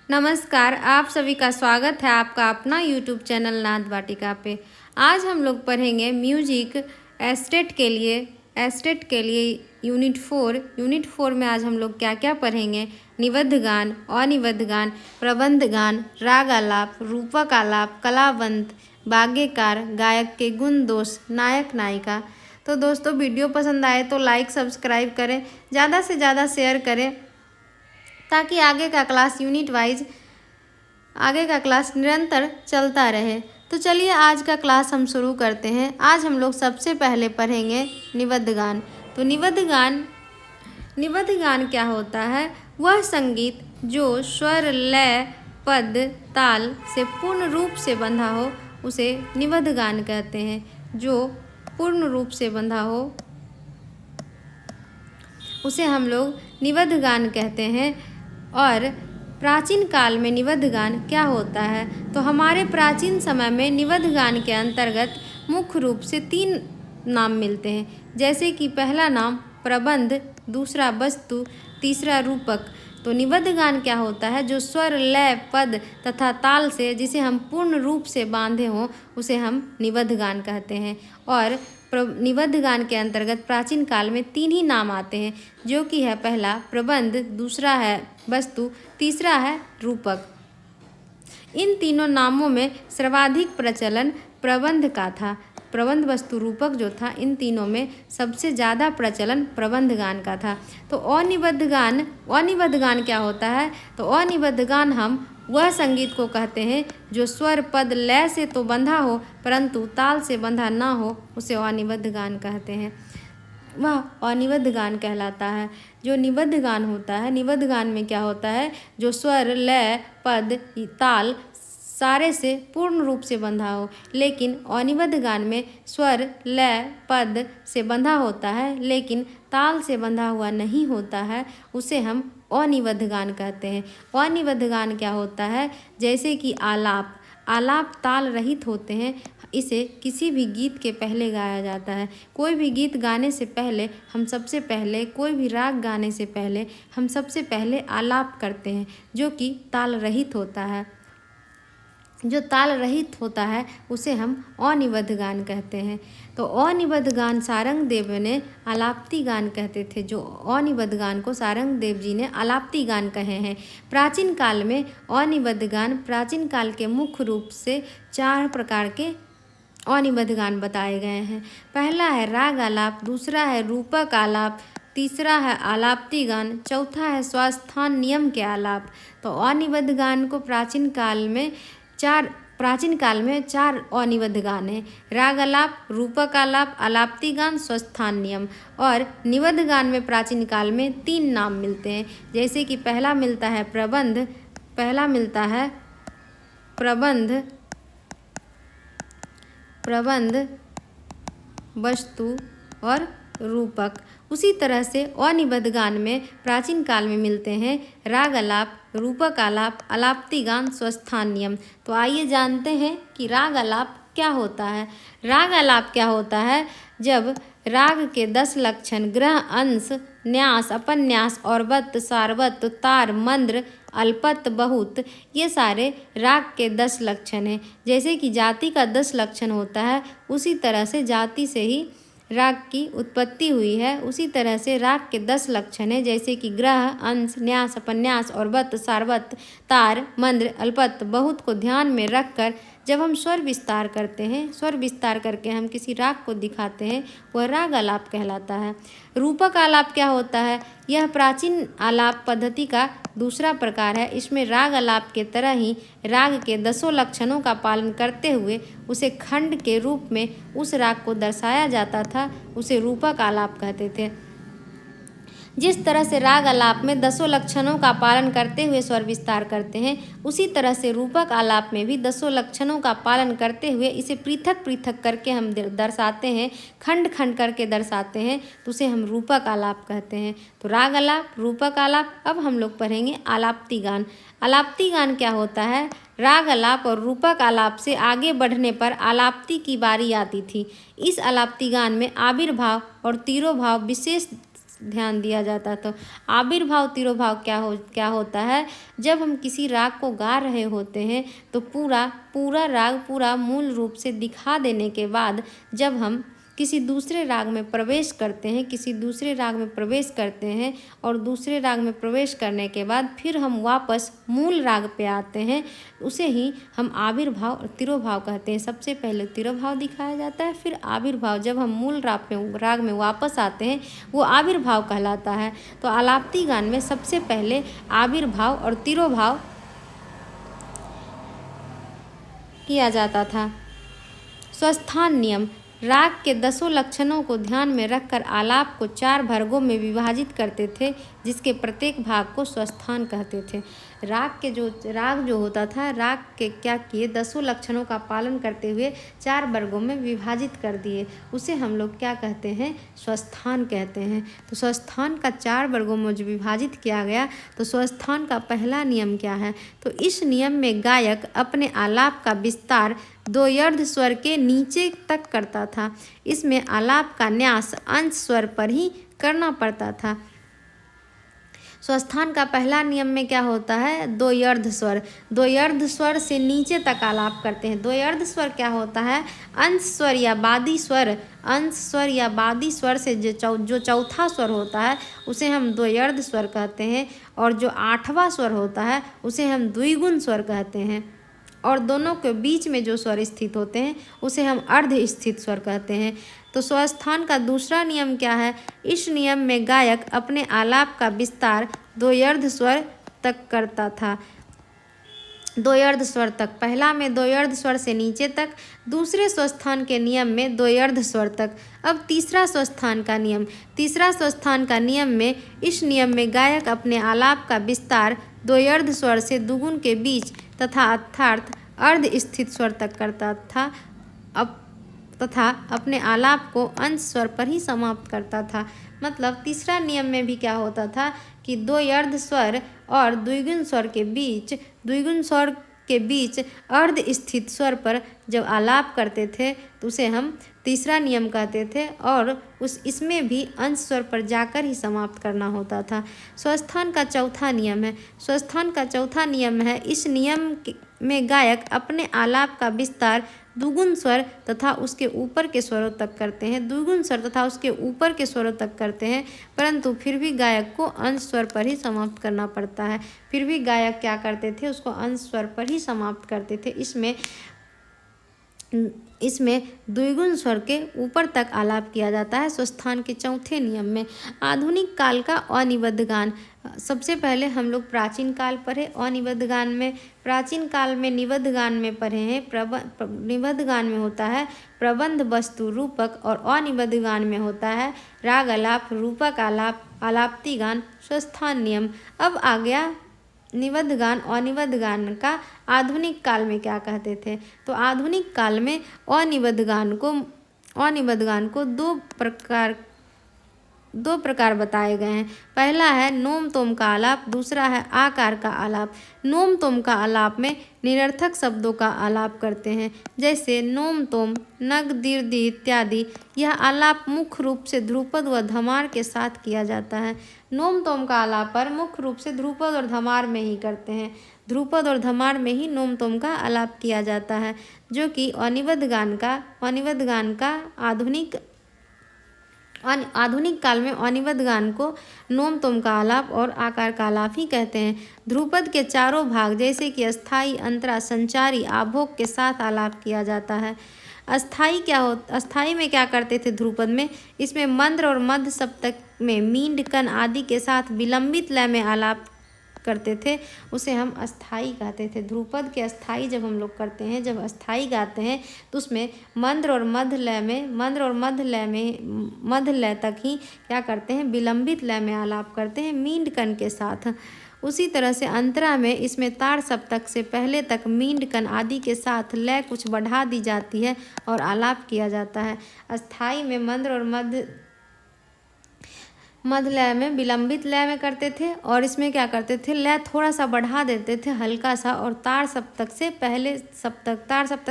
नमस्कार, आप सभी का स्वागत है आपका अपना यूट्यूब चैनल नाद वाटिका पे। आज हम लोग पढ़ेंगे म्यूजिक एस्टेट के लिए यूनिट 4 में आज हम लोग क्या क्या पढ़ेंगे। निबद्ध गान, अनिबद्ध गान, प्रबंध गान, राग आलाप, रूपक आलाप, कलावंत, वाग्यकार, गायक के गुण दोष, नायक नायिका। तो दोस्तों, वीडियो पसंद आए तो लाइक सब्सक्राइब करें, ज़्यादा से ज़्यादा शेयर करें ताकि आगे का क्लास निरंतर चलता रहे। तो चलिए आज का क्लास हम शुरू करते हैं। आज हम लोग सबसे पहले पढ़ेंगे निबद्ध गान। तो निबद्ध गान क्या होता है? वह संगीत जो स्वर, लय, पद, ताल से पूर्ण रूप से बंधा हो उसे निबद्ध गान कहते हैं। जो पूर्ण रूप से बंधा हो उसे हम लोग निबद्ध गान कहते हैं। और प्राचीन काल में निबद्ध गान क्या होता है? तो हमारे प्राचीन समय में निबद्ध गान के अंतर्गत मुख्य रूप से 3 नाम मिलते हैं, जैसे कि पहला नाम प्रबंध, दूसरा वस्तु, तीसरा रूपक। तो निबद्ध गान क्या होता है? जो स्वर, लय, पद तथा ताल से जिसे हम पूर्ण रूप से बांधे हों उसे हम निबद्ध गान कहते हैं। और निबद्ध गान के अंतर्गत प्राचीन काल में 3 ही नाम आते हैं, जो कि है पहला प्रबंध, दूसरा है वस्तु, तीसरा है रूपक। इन तीनों नामों में सर्वाधिक प्रचलन प्रबंध का था। प्रबंध, वस्तु, रूपक जो था, इन तीनों में सबसे ज़्यादा प्रचलन प्रबंध गान का था। तो अनिबद्ध गान क्या होता है? तो अनिबद्ध गान हम वह संगीत को कहते हैं जो स्वर, पद, लय से तो बंधा हो परंतु ताल से बंधा ना हो, उसे अनिबद्ध गान कहते हैं। वह अनिबद्ध गान कहलाता है। जो निबद्ध गान होता है, निबद्ध गान में क्या होता है? जो स्वर, लय, पद, ताल सारे से पूर्ण रूप से बंधा हो। लेकिन अनिबद्ध गान में स्वर, लय, पद से बंधा होता है लेकिन ताल से बंधा हुआ नहीं होता है, उसे हम अनिबद्ध गान कहते हैं। अनिबद्ध गान क्या होता है? जैसे कि आलाप ताल रहित होते हैं। इसे किसी भी गीत के पहले गाया जाता है। कोई भी गीत गाने से पहले कोई भी राग गाने से पहले हम सबसे पहले आलाप करते हैं, जो कि ताल रहित होता है। जो ताल रहित होता है उसे हम अनिबद्ध गान कहते हैं। तो अनिबद्ध गान सारंग देव ने आलाप्ती गान कहते थे। जो अनिबद्ध गान को सारंग देव जी ने आलाप्ती गान कहे हैं। प्राचीन काल में अनिबद्ध गान, प्राचीन काल के मुख्य रूप से 4 प्रकार के अनिबद्ध गान बताए गए हैं। पहला है राग आलाप, दूसरा है रूपक आलाप, तीसरा है आलाप्ती गान, चौथा है स्वास्थान नियम के आलाप। तो अनिबद्ध गान को प्राचीन काल में 4 अनिबद्ध गान हैं: राग आलाप, रूपक आलाप, आलाप्ती गान, स्वस्थान नियम। और निबद्ध गान में प्राचीन काल में 3 नाम मिलते हैं, जैसे कि पहला मिलता है प्रबंध, वस्तु और रूपक। उसी तरह से अनिबद्ध गान में प्राचीन काल में मिलते हैं राग आलाप, रूपक आलाप, आलाप्ती गान, स्वस्थान नियम। तो आइए जानते हैं कि राग आलाप क्या होता है। राग आलाप क्या होता है? जब राग के 10 लक्षण ग्रह, अंश, न्यास, अपन्यास, औरवत, सारवत, तार, मंद्र, अल्पत, बहुत, ये सारे राग के 10 लक्षण हैं। जैसे कि जाति का 10 लक्षण होता है, उसी तरह से जाति से ही राग की उत्पत्ति हुई है। उसी तरह से राग के 10 लक्षण हैं, जैसे कि ग्रह, अंश, न्यास, अपन्यास, औरवत, सारवत, तार, मंद्र, अल्पत, बहुत को ध्यान में रखकर जब हम स्वर विस्तार करते हैं, स्वर विस्तार करके हम किसी राग को दिखाते हैं, वह राग आलाप कहलाता है। रूपक आलाप क्या होता है? यह प्राचीन आलाप पद्धति का दूसरा प्रकार है। इसमें राग आलाप के तरह ही राग के 10 लक्षणों का पालन करते हुए उसे खंड के रूप में उस राग को दर्शाया जाता था, उसे रूपक आलाप कहते थे। जिस तरह से राग आलाप में 10 लक्षणों का पालन करते हुए स्वर विस्तार करते हैं, उसी तरह से रूपक आलाप में भी 10 लक्षणों का पालन करते हुए इसे पृथक पृथक करके हम दर्शाते हैं, खंड खंड करके दर्शाते हैं, तो उसे हम रूपक आलाप कहते हैं। तो राग आलाप, रूपक आलाप। अब हम लोग पढ़ेंगे आलाप्ती गान। आलाप्ती गान क्या होता है? राग आलाप और रूपक आलाप से आगे बढ़ने पर आलाप्ती की बारी आती थी। इस आलाप्ती गान में आविर्भाव और तिरोभाव विशेष ध्यान दिया जाता। तो आविर्भाव तिरोभाव क्या होता है, जब हम किसी राग को गा रहे होते हैं तो पूरा राग पूरा मूल रूप से दिखा देने के बाद जब हम किसी दूसरे राग में प्रवेश करते हैं और दूसरे राग में प्रवेश करने के बाद फिर हम वापस मूल राग पे आते हैं, उसे ही हम आविर्भाव और तिरोभाव कहते हैं। सबसे पहले तिरोभाव दिखाया जाता है, फिर आविर्भाव। जब हम मूल राग में वापस आते हैं वो आविर्भाव कहलाता है। तो आलाप्ती गान में सबसे पहले आविर्भाव और तिरोभाव किया जाता था। स्वस्थान नियम, राग के 10 लक्षणों को ध्यान में रखकर आलाप को 4 वर्गों में विभाजित करते थे, जिसके प्रत्येक भाग को स्वस्थान कहते थे। राग जो होता था, राग के क्या किए, 10 लक्षणों का पालन करते हुए 4 वर्गों में विभाजित कर दिए, उसे हम लोग क्या कहते हैं, स्वस्थान कहते हैं। तो स्वस्थान का 4 वर्गों में जो विभाजित किया गया, तो स्वस्थान का पहला नियम क्या है, तो इस नियम में गायक अपने आलाप का विस्तार 2 अर्ध स्वर के नीचे तक करता था। इसमें आलाप का न्यास अंश स्वर पर ही करना पड़ता था। स्वस्थान का पहला नियम में क्या होता है, 2 अर्ध स्वर से नीचे तक आलाप करते हैं। 2 अर्ध स्वर क्या होता है, अंश स्वर या बादी स्वर से जो चौथा स्वर होता है उसे हम 2 अर्ध स्वर कहते हैं, और जो 8वां स्वर होता है उसे हम द्विगुण स्वर कहते हैं, और दोनों के बीच में जो स्वर स्थित होते हैं उसे हम अर्ध स्थित स्वर कहते हैं। तो स्वस्थान का दूसरा नियम क्या है, इस नियम में गायक अपने आलाप का विस्तार 2 अर्ध स्वर तक करता था। 2 अर्ध स्वर तक, पहला में 2 अर्ध स्वर से नीचे तक, दूसरे स्वस्थान के नियम में 2 अर्ध स्वर तक। अब तीसरा स्वस्थान का नियम में, इस नियम में गायक अपने आलाप का विस्तार 2 अर्ध स्वर से दुगुन के बीच तथा अर्थात अर्ध स्थित स्वर तक करता था, तथा अपने आलाप को अंश स्वर पर ही समाप्त करता था। मतलब तीसरा नियम में भी क्या होता था कि 2 अर्ध स्वर और द्विगुण स्वर के बीच अर्ध स्थित स्वर पर जब आलाप करते थे तो उसे हम तीसरा नियम कहते थे, और इसमें भी अंश स्वर पर जाकर ही समाप्त करना होता था। स्वस्थान का चौथा नियम है, इस नियम में गायक अपने आलाप का विस्तार दुगुन स्वर तथा उसके ऊपर के स्वरों तक करते हैं, परंतु फिर भी गायक को अंश स्वर पर ही समाप्त करना पड़ता है। फिर भी गायक क्या करते थे, उसको अंश स्वर पर ही समाप्त करते थे। इसमें द्विगुण स्वर के ऊपर तक आलाप किया जाता है। स्वस्थान के चौथे नियम में आधुनिक काल का अनिबद्ध गान। सबसे पहले हम लोग प्राचीन काल पढ़े, अनिबद्ध गान में, प्राचीन काल में निबद्ध गान में पढ़े हैं। निबद्ध गान में होता है प्रबंध वस्तु रूपक, और अनिबद्ध गान में होता है राग आलाप, रूपक आलाप, आलाप्ती गान, स्वस्थान नियम। अब आ गया निबद्ध गान। अनिबद्ध गान का आधुनिक काल में क्या कहते थे, तो आधुनिक काल में अनिबद्ध गान को दो प्रकार बताए गए हैं। पहला है नोम तोम का आलाप, दूसरा है आकार का आलाप। नोम तोम का आलाप में निरर्थक शब्दों का आलाप करते हैं, जैसे नोम तोम, नग, दीर्घ इत्यादि। यह आलाप मुख्य रूप से ध्रुपद व धमार के साथ किया जाता है। नोम तोम का आलाप पर मुख्य रूप से ध्रुपद और धमार में ही करते हैं। ध्रुपद और धमार में ही नोम तोम का आलाप किया जाता है, जो कि अनिबद्ध गान का आधुनिक काल में अनिबद्ध गान को नोम तोम का आलाप और आकार का आलाप ही कहते हैं। ध्रुपद के चारों भाग जैसे कि अस्थाई, अंतरा, संचारी, आभोग के साथ आलाप किया जाता है। अस्थाई में क्या करते थे ध्रुपद में, इसमें मंद्र और मध्य सप्तक में मींड, कन आदि के साथ विलंबित लय में आलाप करते थे, उसे हम अस्थाई कहते थे। ध्रुपद के अस्थाई जब हम लोग करते हैं, जब अस्थाई गाते हैं तो उसमें मध्य और मध्य लय तक ही क्या करते हैं, विलंबित लय में आलाप करते हैं मींड कन के साथ। उसी तरह से अंतरा में इसमें तार सप्तक से पहले तक मींड, कन आदि के साथ लय कुछ बढ़ा दी जाती है और आलाप किया जाता है। अस्थाई में मंद्र और मध्य मध्य लय में विलंबित लय में करते थे, और इसमें क्या करते थे, लय थोड़ा सा बढ़ा देते थे हल्का सा, और तार सप्तक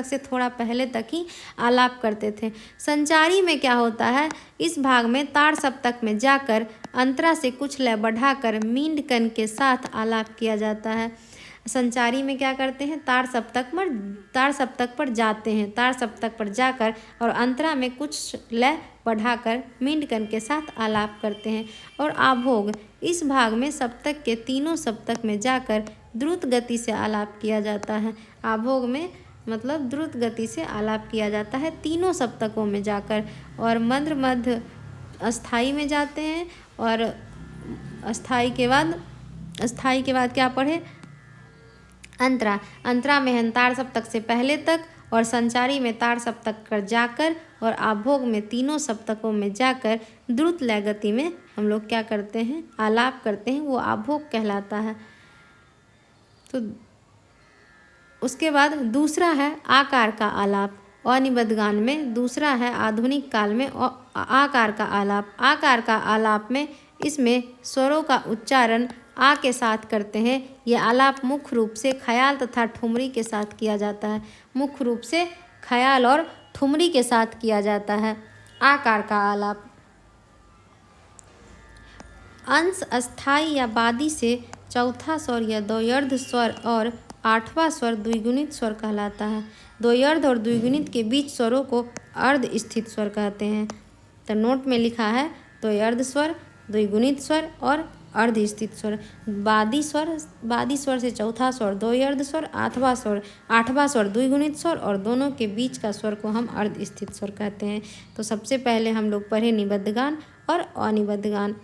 से थोड़ा पहले तक ही आलाप करते थे। संचारी में क्या होता है, इस भाग में तार सप्तक में जाकर अंतरा से कुछ लय बढ़ाकर मींड कन के साथ आलाप किया जाता है। संचारी में क्या करते हैं, तार सप्तक पर जाते हैं, तार सप्तक पर जाकर और अंतरा में कुछ लय बढ़ाकर मींडकन के साथ आलाप करते हैं। और आभोग, इस भाग में सप्तक के तीनों सप्तक में जाकर द्रुत गति से आलाप किया जाता है। आभोग में मतलब द्रुत गति से आलाप किया जाता है तीनों सप्तकों में जाकर। और मंद्र मध्य अस्थाई में जाते हैं, और अस्थाई के बाद क्या पढ़े, अंतरा में है तार सप्तक से पहले तक, और संचारी में तार सप्तक कर जाकर, और आभोग में तीनों सप्तकों में जाकर द्रुत लय गति में हम लोग क्या करते हैं, आलाप करते हैं, वो आभोग कहलाता है। तो उसके बाद दूसरा है आकार का आलाप। अनिबद्ध गान में दूसरा है आधुनिक काल में आकार का आलाप। आकार का आलाप में इसमें स्वरों का उच्चारण आ के साथ करते हैं। ये आलाप मुख्य रूप से ख्याल तथा ठुमरी के साथ किया जाता है। मुख्य रूप से ख्याल और ठुमरी के साथ किया जाता है आकार का आलाप। अंश अस्थाई या बादी से चौथा स्वर या द्वयर्ध स्वर और आठवां स्वर द्विगुणित स्वर कहलाता है। द्वयर्ध और द्विगुणित के बीच स्वरों को अर्ध स्थित स्वर कहते हैं। तो नोट में लिखा है द्वयर्ध स्वर, द्विगुणित स्वर और अर्ध स्थित स्वर। बादी स्वर से चौथा स्वर द्वयर्ध स्वर, आठवां स्वर द्विगुणित स्वर, और दोनों के बीच का स्वर को हम अर्ध स्थित स्वर कहते हैं। तो सबसे पहले हम लोग पढ़े निबद्ध गान और अनिबद्ध गान।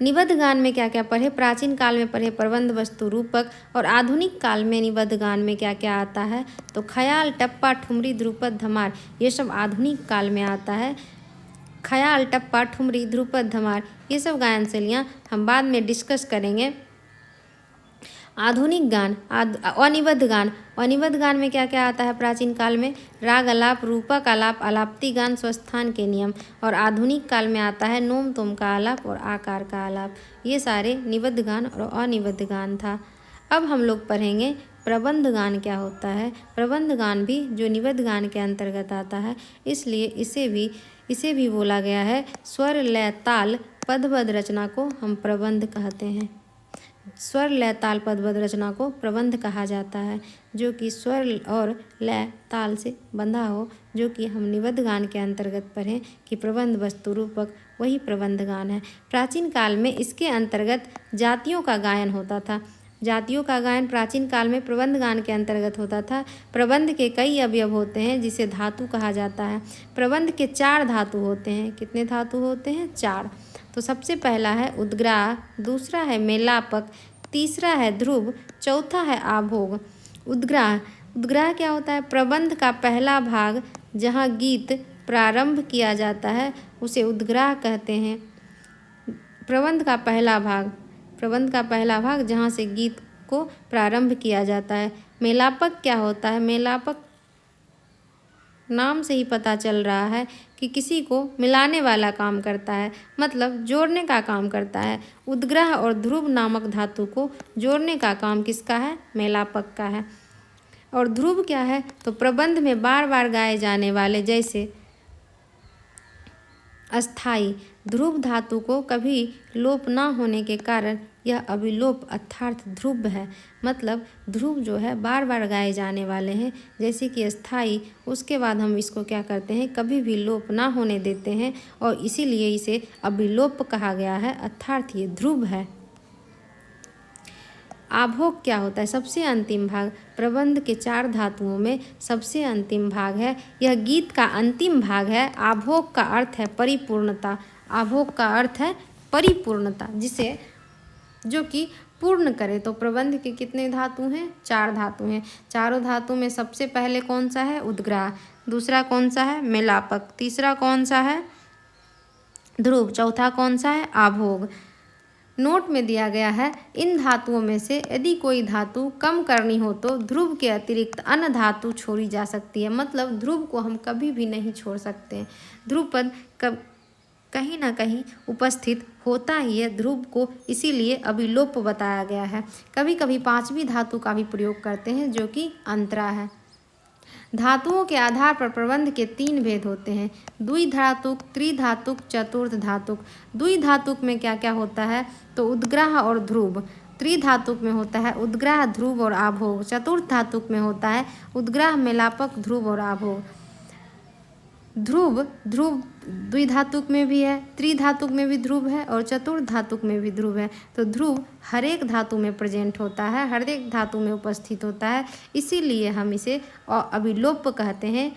निबद्ध गान में क्या क्या पढ़े, प्राचीन काल में पढ़े प्रबंध वस्तु रूपक, और आधुनिक काल में निबद्ध गान में क्या क्या आता है, तो ख्याल, टप्पा, ठुमरी, ध्रुपद, धमार, ये सब आधुनिक काल में आता है। ख्याल, टप्पा, ठुमरी, ध्रुपद, धमार, ये सब गायन शैलियाँ हम बाद में डिस्कस करेंगे। आधुनिक गान, अनिबद्ध गान में क्या क्या आता है प्राचीन काल में, राग आलाप, रूपक आलाप, आलाप्ती गान, स्वस्थान के नियम। और आधुनिक काल में आता है नोम तोम का आलाप और आकार का आलाप। ये सारे निबद्ध गान और अनिबद्ध गान था। अब हम लोग पढ़ेंगे प्रबंध गान क्या होता है। प्रबंध गान भी जो निबद्ध गान के अंतर्गत आता है, इसलिए इसे भी बोला गया है स्वर, लय, ताल, पदबद्ध रचना को हम प्रबंध कहते हैं। स्वर, लय, ताल, पदबद्ध रचना को प्रबंध कहा जाता है, जो कि स्वर और लय ताल से बंधा हो, जो कि हम निबद्ध गान के अंतर्गत पढ़ें कि प्रबंध वस्तु रूपक, वही प्रबंध गान है। प्राचीन काल में इसके अंतर्गत जातियों का गायन होता था। जातियों का गायन प्राचीन काल में प्रबंध गान के अंतर्गत होता था। प्रबंध के कई अवयव होते हैं जिसे धातु कहा जाता है। प्रबंध के 4 धातु होते हैं। कितने धातु होते हैं? 4। तो सबसे पहला है उद्ग्राह, दूसरा है मेलापक, तीसरा है ध्रुव, चौथा है आभोग। उद्ग्राह क्या होता है? प्रबंध का पहला भाग जहाँ गीत प्रारंभ किया जाता है उसे उद्ग्राह कहते हैं। प्रबंध का पहला भाग जहाँ से गीत को प्रारंभ किया जाता है। मेलापक क्या होता है? मेलापक नाम से ही पता चल रहा है कि किसी को मिलाने वाला काम करता है, मतलब जोड़ने का काम करता है। उद्ग्राह और ध्रुव नामक धातु को जोड़ने का काम किसका है? मेलापक का है। और ध्रुव क्या है? तो प्रबंध में बार बार गाए जाने वाले, जैसे अस्थाई ध्रुव धातु को कभी लोप ना होने के कारण यह अभिलोप अर्थात ध्रुव है। मतलब ध्रुव जो है बार बार गाए जाने वाले हैं, जैसे कि अस्थाई, उसके बाद हम इसको क्या करते हैं, कभी भी लोप ना होने देते हैं, और इसीलिए इसे अभिलोप कहा गया है, अर्थात ये ध्रुव है। आभोग क्या होता है? सबसे अंतिम भाग। प्रबंध के 4 धातुओं में सबसे अंतिम भाग है, यह गीत का अंतिम भाग है। आभोग का अर्थ है परिपूर्णता। आभोग का अर्थ है परिपूर्णता, जिसे जो कि पूर्ण करे। तो प्रबंध के कितने धातु हैं? 4 धातु हैं। चारों धातु में सबसे पहले कौन सा है? उद्ग्राह। दूसरा कौन सा है? मेलापक। तीसरा कौन सा है? ध्रुव। चौथा कौन सा है? आभोग। नोट में दिया गया है, इन धातुओं में से यदि कोई धातु कम करनी हो तो ध्रुव के अतिरिक्त अन्य धातु छोड़ी जा सकती है। मतलब ध्रुव को हम कभी भी नहीं छोड़ सकते। ध्रुव पद कहीं ना कहीं उपस्थित होता ही है ध्रुव को, इसीलिए अभिलोप बताया गया है। कभी कभी पांचवी धातु का भी प्रयोग करते हैं जो कि अंतरा है। धातुओं के आधार पर प्रबंध के 3 भेद होते हैं, द्विधातुक, त्रिधातुक, चतुर्थ धातुक। द्विधातुक में क्या क्या होता है, तो उद्ग्रह और ध्रुव। त्रिधातुक में होता है उद्ग्रह, ध्रुव और आभोग। चतुर्थ धातुक में होता है उद्ग्रह, मेलापक, ध्रुव और आभोग। ध्रुव द्विधातुक में भी है, त्रिधातुक में भी ध्रुव है और चतुर्थ धातुक में भी ध्रुव है। तो ध्रुव हर एक धातु में प्रेजेंट होता है, हर एक धातु में उपस्थित होता है, इसीलिए हम इसे अभिलोप कहते हैं।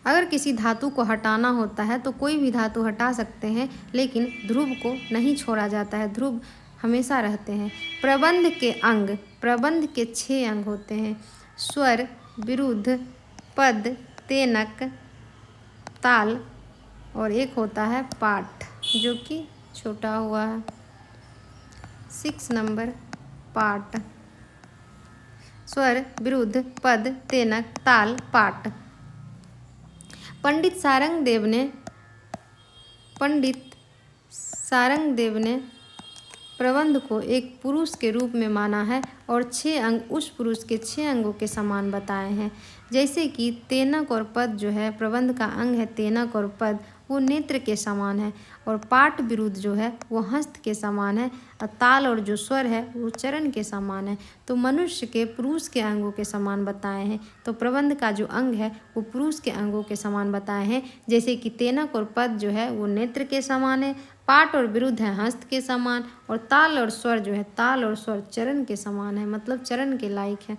अगर किसी धातु को हटाना होता है तो कोई भी धातु हटा सकते हैं, लेकिन ध्रुव को नहीं छोड़ा जाता है, ध्रुव हमेशा रहते हैं। प्रबंध के 6 अंग होते हैं, स्वर, विरुद्ध, पद, तेनक, ताल और एक होता है पाठ जो कि छोटा हुआ है। 6 नंबर पाठ, स्वर, विरुद्ध, पद, तेनक, ताल, पाठ। पंडित सारंग देव ने प्रबंध को एक पुरुष के रूप में माना है और 6 अंग उस पुरुष के 6 अंगों के समान बताए हैं। जैसे कि तेनक और पद जो है प्रबंध का अंग है, तेनक और पद वो नेत्र के समान है, और पाठ विरुद्ध जो है वो हस्त के समान है, और ताल और जो स्वर है वो चरण के समान है। तो मनुष्य के पुरुष के अंगों के समान बताए हैं, तो प्रबंध का जो अंग है वो पुरुष के अंगों के समान बताए हैं। जैसे कि तेनक और पद जो है वो नेत्र के समान है, पाठ और विरुद्ध है हस्त के समान, और ताल और स्वर जो है ताल और स्वर चरण के समान है, मतलब चरण के लायक है।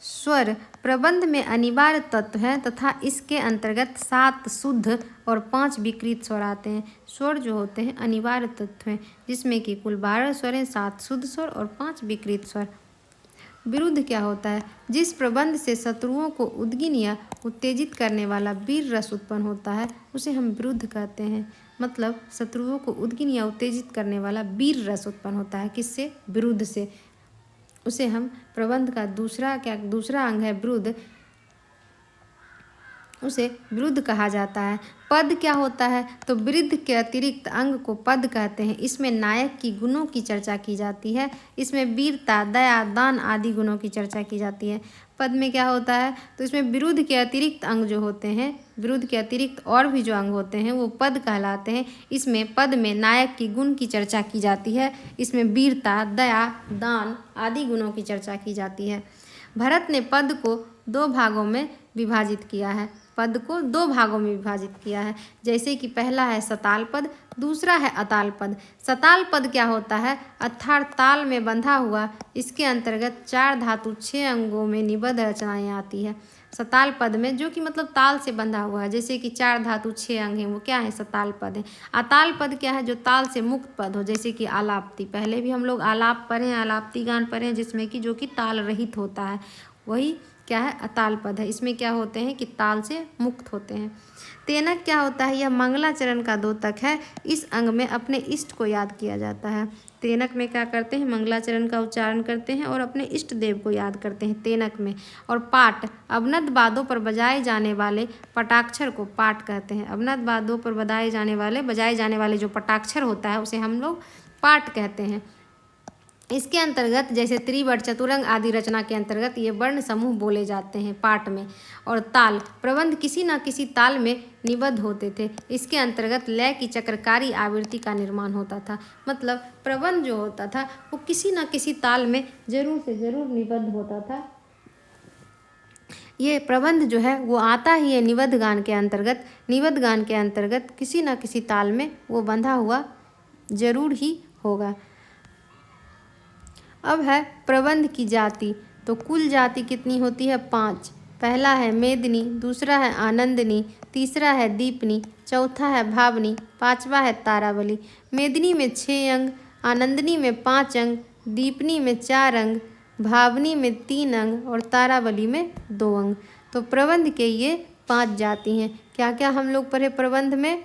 स्वर प्रबंध में अनिवार्य तत्व है तथा इसके अंतर्गत 7 शुद्ध और 5 विकृत स्वर आते हैं। स्वर जो होते हैं अनिवार्य तत्व हैं, जिसमें कि कुल 12 स्वर हैं, 7 शुद्ध स्वर और 5 विकृत स्वर। विरुद्ध क्या होता है, जिस प्रबंध से शत्रुओं को उद्गिन या उत्तेजित करने वाला वीर रस उत्पन्न होता है उसे हम विरुद्ध कहते हैं। मतलब शत्रुओं को उद्गिन या उत्तेजित करने वाला वीर रस उत्पन्न होता है, किससे, विरुद्ध से, उसे हम प्रबंध का दूसरा अंग है विरुद्ध, उसे विरुद्ध कहा जाता है। पद क्या होता है, तो विरुद्ध के अतिरिक्त अंग को पद कहते हैं। इसमें नायक की गुणों की चर्चा की जाती है, इसमें वीरता, दया, दान आदि गुणों की चर्चा की जाती है। पद में क्या होता है, तो इसमें विरुद्ध के अतिरिक्त अंग जो होते हैं, विरुद्ध के अतिरिक्त और भी जो अंग होते हैं वो पद कहलाते हैं। इसमें पद में नायक की गुण की चर्चा की जाती है, इसमें वीरता, दया, दान आदि गुणों की चर्चा की जाती है। भरत ने पद को 2 भागों में विभाजित किया है, पद को 2 भागों में विभाजित किया है। जैसे कि पहला है सताल पद, दूसरा है अताल पद। सताल पद क्या होता है, अर्थात ताल में बंधा हुआ, इसके अंतर्गत 4 धातु 6 अंगों में निबद्ध रचनाएं आती है सताल पद में, जो कि मतलब ताल से बंधा हुआ है। जैसे कि 4 धातु 6 अंग हैं, वो क्या है, सताल पद है। अताल पद क्या है, जो ताल से मुक्त पद हो, जैसे कि आलाप्ति। पहले भी हम लोग आलाप पढ़े हैं, आलाप्ति गान पढ़े हैं, जिसमें कि जो कि ताल रहित होता है, वही क्या है, अताल पद है। इसमें क्या होते हैं कि ताल से मुक्त होते हैं। तेनक क्या होता है, यह मंगलाचरण का द्योतक है। इस अंग में अपने इष्ट को याद किया जाता है। तेनक में क्या करते हैं, मंगलाचरण का उच्चारण करते हैं और अपने इष्ट देव को याद करते हैं तेनक में। और पाठ, अवनद वाद्यों पर बजाए जाने वाले पटाक्षर को पाठ कहते हैं। अवनद वाद्यों पर बजाए जाने वाले जो पटाक्षर होता है उसे हम लोग पाठ कहते हैं। इसके अंतर्गत जैसे त्रिवर्ण, चतुरंग आदि रचना के अंतर्गत ये वर्ण समूह बोले जाते हैं पाठ में। और ताल, प्रबंध किसी न किसी ताल में निबद्ध होते थे। इसके अंतर्गत लय की चक्रकारी आवृत्ति का निर्माण होता था। मतलब प्रबंध जो होता था वो किसी न किसी ताल में जरूर से जरूर निबद्ध होता था। ये प्रबंध जो है वो आता ही है निबद्ध गान के अंतर्गत। निबद्ध गान के अंतर्गत किसी न किसी ताल में वो बंधा हुआ जरूर ही होगा। अब है प्रबंध की जाति। तो कुल जाति कितनी होती है, 5। पहला है मेदिनी, दूसरा है आनंदनी, तीसरा है दीपनी, चौथा है भावनी, 5वां है तारावली। मेदिनी में 6 अंग, आनंदनी में 5 अंग, दीपनी में 4 अंग, भावनी में 3 अंग और तारावली में 2 अंग। तो प्रबंध के ये 5 जाति हैं। क्या क्या हम लोग पढ़े प्रबंध में,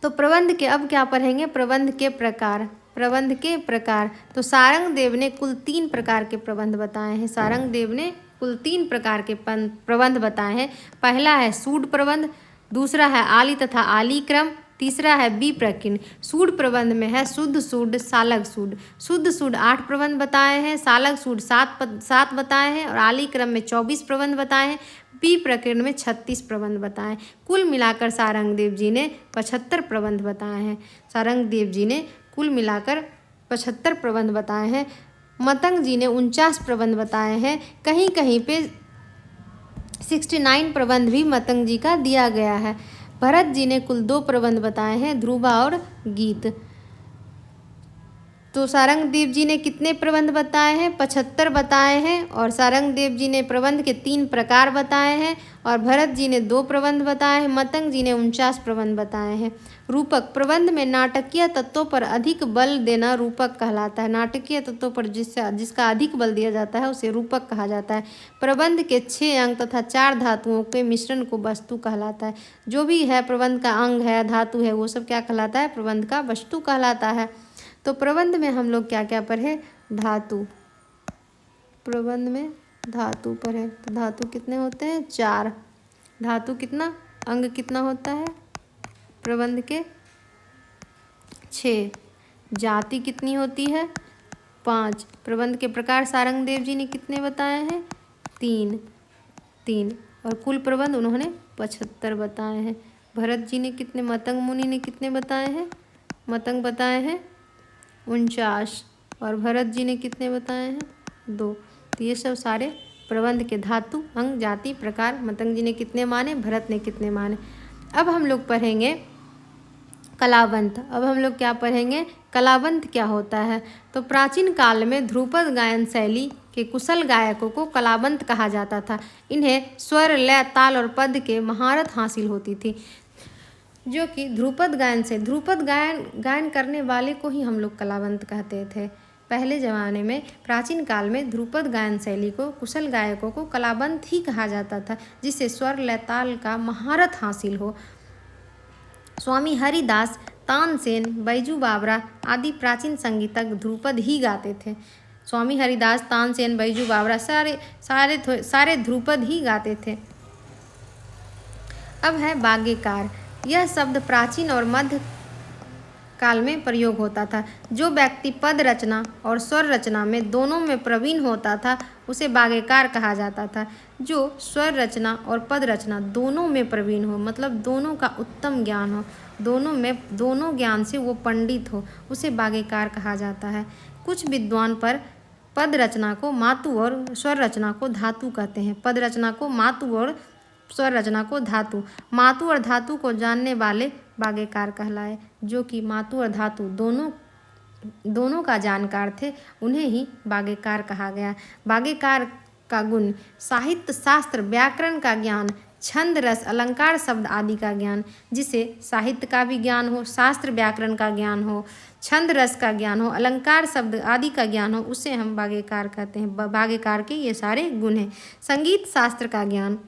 तो प्रबंध के अब क्या पढ़ेंगे, प्रबंध के प्रकार। प्रबंध के प्रकार। तो सारंगदेव ने कुल 3 प्रकार के प्रबंध बताए हैं। सारंगदेव ने कुल 3 प्रकार के प्रबंध बताए हैं। पहला है सूड प्रबंध, दूसरा है आली तथा आली क्रम, तीसरा है बी प्रकीर्ण। सूड प्रबंध में है शुद्ध सूड, सालग सूड। शुद्ध सूड 8 प्रबंध बताए हैं, सालग सूड 7 बताए हैं और आली क्रम में 24 प्रबंध बताए हैं, बी प्रकीर्ण में 36 प्रबंध बताए हैं। कुल मिलाकर सारंगदेव जी ने 75 प्रबंध बताए हैं। सारंगदेव जी ने कुल मिलाकर 75 प्रबंध बताए हैं। मतंग जी ने 49 प्रबंध बताए हैं। कहीं कहीं पे 69 प्रबंध भी मतंग जी का दिया गया है। भरत जी ने कुल 2 प्रबंध बताए हैं, ध्रुवा और गीत। तो सारंगदेव जी ने कितने प्रबंध बताए हैं? 75 बताए हैं। और सारंगदेव जी ने प्रबंध के 3 प्रकार बताए हैं और भरत जी ने 2 प्रबंध बताए हैं। मतंग जी ने 49 प्रबंध बताए हैं। रूपक प्रबंध में नाटकीय तत्वों पर अधिक बल देना रूपक कहलाता है। नाटकीय तत्वों पर जिसका अधिक बल दिया जाता है उसे रूपक कहा जाता है। प्रबंध के 6 अंग तथा 4 धातुओं के मिश्रण को वस्तु कहलाता है। जो भी है प्रबंध का अंग है, धातु है, वो सब क्या कहलाता है? प्रबंध का वस्तु कहलाता है। तो प्रबंध में हम लोग क्या क्या पढ़े? धातु। प्रबंध में धातु पढ़े। तो धातु कितने होते हैं? 4। धातु कितना? अंग कितना होता है प्रबंध के? 6। जाति कितनी होती है? 5। प्रबंध के प्रकार सारंगदेव जी ने कितने बताए हैं? 3। और कुल प्रबंध उन्होंने 75 बताए हैं। भरत जी ने कितने? मतंग मुनि ने कितने बताए हैं? मतंग बताए हैं 49 और भरत जी ने कितने बताए हैं? 2। तो ये सब सारे प्रबंध के धातु, अंग, जाति, प्रकार मतंग जी ने कितने माने, भरत ने कितने माने। अब हम लोग पढ़ेंगे कलावंत। अब हम लोग क्या पढ़ेंगे? कलावंत क्या होता है? तो प्राचीन काल में ध्रुपद गायन शैली के कुशल गायकों को कलावंत कहा जाता था। इन्हें स्वर, लय, ताल और पद के महारत हासिल होती थी, जो कि ध्रुपद गायन करने वाले को ही हम लोग कलावंत कहते थे। पहले ज़माने में प्राचीन काल में ध्रुपद गायन शैली को कुशल गायकों को कलावंत ही कहा जाता था, जिसे स्वर, लय, ताल का महारत हासिल हो। स्वामी हरिदास, तानसेन, बैजू बावरा आदि प्राचीन संगीतज्ञ ध्रुपद ही गाते थे। स्वामी हरिदास, तानसेन, बैजू बावरा सारे ध्रुपद ही गाते थे। अब है बागेकार। यह शब्द प्राचीन और मध्य काल में प्रयोग होता था। जो व्यक्ति पद रचना और स्वर रचना में दोनों में प्रवीण होता था उसे बागेकार कहा जाता था। जो स्वर रचना और पद रचना दोनों में प्रवीण हो, मतलब दोनों का उत्तम ज्ञान हो, दोनों ज्ञान से वो पंडित हो, उसे बागेकार कहा जाता है। कुछ विद्वान पर पद रचना को मातु और स्वर रचना को धातु कहते हैं। पद रचना को मातु और स्वर रचना को धातु। मातु और धातु को जानने वाले बागेकार कहलाए। जो कि मातु और धातु दोनों का जानकार थे, उन्हें ही बागेकार कहा गया। बागेकार का गुण साहित्य, शास्त्र, व्याकरण का ज्ञान, छंद, रस, अलंकार, शब्द आदि का ज्ञान। जिसे साहित्य का भी ज्ञान हो, शास्त्र व्याकरण का ज्ञान हो, छंद रस का ज्ञान हो, अलंकार शब्द आदि का ज्ञान हो, उसे हम बागेकार कहते हैं। बागेकार के ये सारे गुण हैं। संगीत शास्त्र का ज्ञान,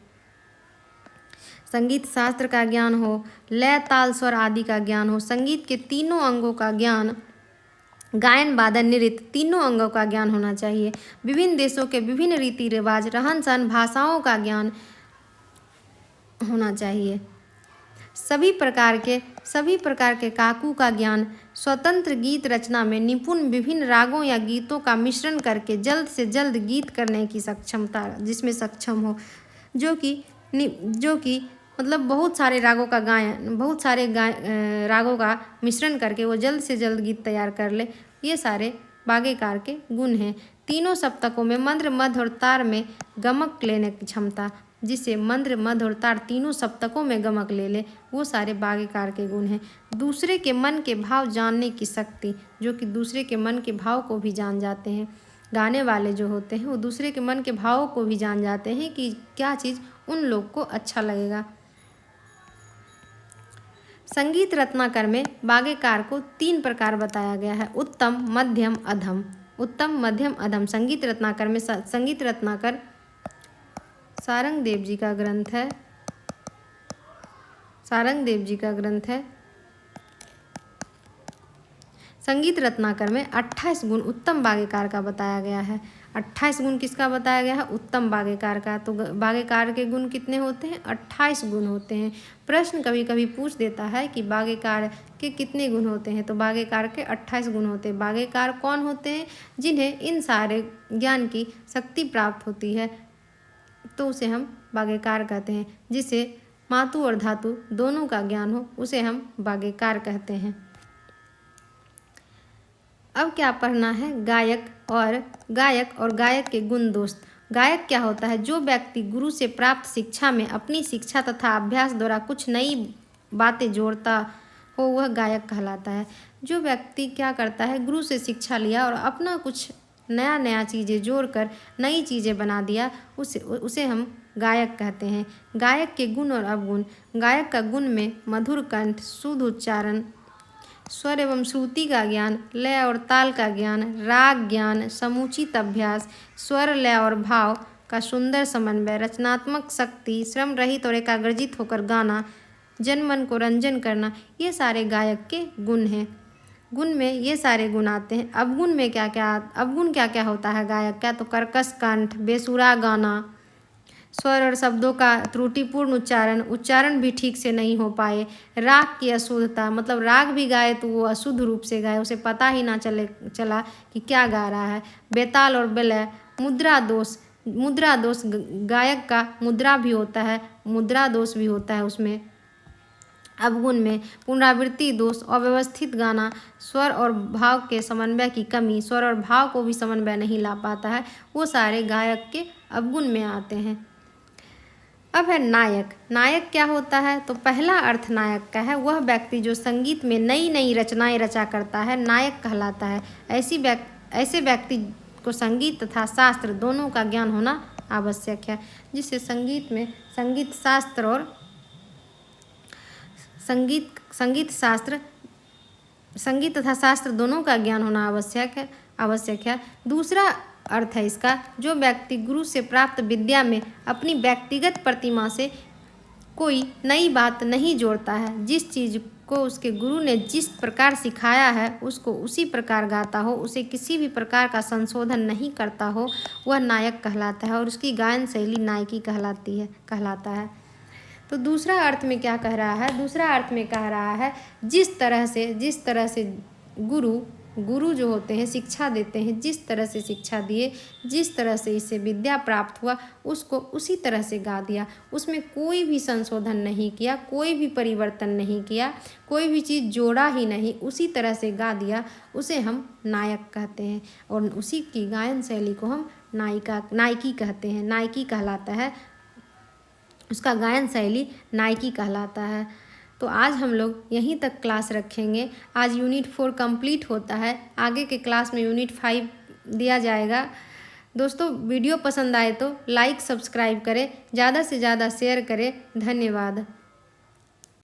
संगीत शास्त्र का ज्ञान हो, लय, ताल, स्वर आदि का ज्ञान हो, संगीत के तीनों अंगों का ज्ञान, गायन, वादन, नृत्य तीनों अंगों का ज्ञान होना चाहिए। विभिन्न देशों के विभिन्न रीति रिवाज, रहन सहन, भाषाओं का ज्ञान होना चाहिए। सभी प्रकार के काकू का ज्ञान, स्वतंत्र गीत रचना में निपुण, विभिन्न रागों या गीतों का मिश्रण करके जल्द से जल्द गीत करने की सक्षमता, जिसमें सक्षम हो, जो कि मतलब बहुत सारे रागों का रागों का मिश्रण करके वो जल्द से जल्द गीत तैयार कर ले। ये सारे बागेकार के गुण हैं। तीनों सप्तकों में मंद्र, मध्य और तार में गमक लेने की क्षमता, जिसे मंद्र, मध्य और तार तीनों सप्तकों में गमक ले, वो सारे बागेकार के गुण हैं। दूसरे के मन के भाव जानने की शक्ति, जो कि दूसरे के मन के भाव को भी जान जाते हैं। गाने वाले जो होते हैं वो दूसरे के मन के भावों को भी जान जाते हैं कि क्या चीज़ उन लोग को अच्छा लगेगा। संगीत रत्नाकर में बागेकार को 3 प्रकार बताया गया है: उत्तम, मध्यम, अधम। उत्तम, मध्यम, अधम। संगीत रत्नाकर में संगीत रत्नाकर सारंगदेव जी का ग्रंथ है। संगीत रत्नाकर में 28 गुण उत्तम वाग्यकार का बताया गया है। 28 गुण किसका बताया गया है? उत्तम वाग्यकार का। तो वाग्यकार के गुण कितने होते हैं? 28 गुण होते हैं। प्रश्न कभी कभी पूछ देता है कि वाग्यकार के कितने गुण होते हैं, तो वाग्यकार के 28 गुण होते हैं। वाग्यकार कौन होते हैं? जिन्हें इन सारे ज्ञान की शक्ति प्राप्त होती है, तो उसे हम वाग्यकार कहते हैं। जिसे मातु और धातु दोनों का ज्ञान हो, उसे हम वाग्यकार कहते हैं। अब क्या पढ़ना है? गायक और गायक के गुण दोष। गायक क्या होता है? जो व्यक्ति गुरु से प्राप्त शिक्षा में अपनी शिक्षा तथा अभ्यास द्वारा कुछ नई बातें जोड़ता हो, वह गायक कहलाता है। जो व्यक्ति क्या करता है? गुरु से शिक्षा लिया और अपना कुछ नया चीज़ें जोड़कर नई चीज़ें बना दिया, उसे हम गायक कहते हैं। गायक के गुण और अवगुण। गायक का गुण में मधुर कंठ, शुद्ध उच्चारण, स्वर एवं श्रुति का ज्ञान, लय और ताल का ज्ञान, राग ज्ञान, समुचित अभ्यास, स्वर, लय और भाव का सुंदर समन्वय, रचनात्मक शक्ति, श्रम रहित और एकाग्रजित होकर गाना, जन मन को रंजन करना, ये सारे गायक के गुण हैं। गुण में ये सारे गुण आते हैं। अवगुण में अवगुण क्या क्या होता है गायक का? तो कर्कश कंठ, बेसुरा गाना, स्वर और शब्दों का त्रुटिपूर्ण उच्चारण भी ठीक से नहीं हो पाए, राग की अशुद्धता, मतलब राग भी गाए तो वो अशुद्ध रूप से गाए, उसे पता ही ना चला कि क्या गा रहा है, बेताल और विलय, मुद्रा दोष गायक का मुद्रा भी होता है, मुद्रा दोष भी होता है उसमें। अवगुण में पुनरावृत्ति दोष, अव्यवस्थित गाना, स्वर और भाव के समन्वय की कमी, स्वर और भाव को भी समन्वय नहीं ला पाता है, वो सारे गायक के अवगुण में आते हैं। अब है नायक। नायक क्या होता है? तो पहला अर्थ नायक का है वह व्यक्ति जो संगीत में नई रचनाएं रचा करता है, नायक कहलाता है। ऐसे व्यक्ति को संगीत तथा शास्त्र दोनों का ज्ञान होना आवश्यक है। जिससे संगीत तथा शास्त्र दोनों का ज्ञान होना आवश्यक है। दूसरा अर्थ है इसका, जो व्यक्ति गुरु से प्राप्त विद्या में अपनी व्यक्तिगत प्रतिमा से कोई नई बात नहीं जोड़ता है, जिस चीज़ को उसके गुरु ने जिस प्रकार सिखाया है उसको उसी प्रकार गाता हो, उसे किसी भी प्रकार का संशोधन नहीं करता हो, वह नायक कहलाता है और उसकी गायन शैली नायकी कहलाता है। तो दूसरा अर्थ में क्या कह रहा है? दूसरा अर्थ में कह रहा है जिस तरह से गुरु जो होते हैं शिक्षा देते हैं, जिस तरह से शिक्षा दिए, जिस तरह से इसे विद्या प्राप्त हुआ, उसको उसी तरह से गा दिया, उसमें कोई भी संशोधन नहीं किया, कोई भी परिवर्तन नहीं किया, कोई भी चीज़ जोड़ा ही नहीं, उसी तरह से गा दिया, उसे हम नायक कहते हैं। और उसी की गायन शैली को हम नायकी कहते हैं, नायकी कहलाता है, उसका गायन शैली नायकी कहलाता है। तो आज हम लोग यहीं तक क्लास रखेंगे। आज यूनिट 4 कंप्लीट होता है, आगे के क्लास में यूनिट 5 दिया जाएगा। दोस्तों वीडियो पसंद आए तो लाइक सब्सक्राइब करें, ज़्यादा से ज़्यादा शेयर करें। धन्यवाद।